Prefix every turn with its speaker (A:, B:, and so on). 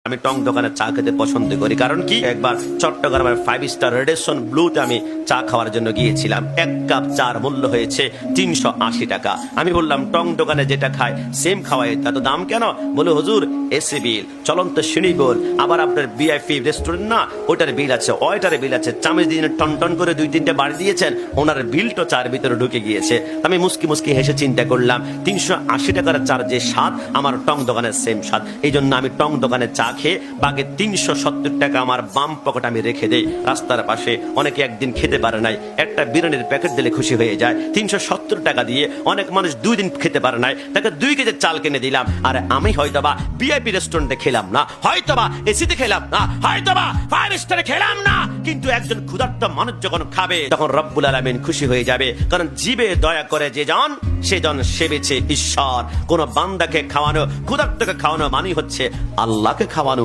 A: আমি টং দোকানে চা খেতে পছন্দ করি, কারণ কি একবার চট্টগ্রামের 5 স্টার রেডিসন ব্লুতে আমি চা খাওয়ার জন্য গিয়েছিলাম। এক কাপ চার মূল্য হয়েছে 380 টাকা। আমি বললাম টং দোকানে যেটা খায় সেম খাওয়াই, এত দাম কেন? বলে হুজুর এসি বিল, চলন্ত সিঁড়ি বিল, আবার আপনার ভিআইপি রেস্টুরেন্ট না ওটার বিল আছে, ওইটার বিল আছে, চামচ দিয়ে টন টন করে 2-3টে বাড়ি দিয়েছেন, ওনার বিলটা চার ভিতরে ঢুকে গিয়েছে। আমি মুস্কি মুস্কি হেসে চিন্তা করলাম 380 টাকার চার যে স্বাদ আমার টং দোকানের সেম স্বাদ। এই জন্য আমি টং দোকানে চা খেয়ে বাকি 370 টাকা আমার বাম পকেট আমি রেখে দেই রাস্তার পাশে। অনেকে একদিন খেতে পারে নাই, একটা বিরিয়ানির প্যাকেট দিলে খুশি হয়ে যায়। 370 টাকা দিয়ে অনেক মানুষ 2 দিন খেতে পারে নাই, তাকে 2 কেজি চাল কিনে দিলাম। আর আমি হয়তোবা ভিআইপি রেস্টুরেন্টে খেলাম না, হয়তোবা এসিতে খেলাম না, হয়তোবা 5 স্টারে খেলাম না, কিন্তু একজন ক্ষুধার্ত মানুষ যখন খাবে তখন রব্বুল আলামিন খুশি হয়ে যাবে। কারণ জীবে দয়া করে যে জন সে জন সেবেছে ঈশ্বর। কোন বান্দাকে খাওয়ানো, ক্ষুধার্তকে খাওয়ানো মানে হচ্ছে আল্লাহকে খাওয়ানো।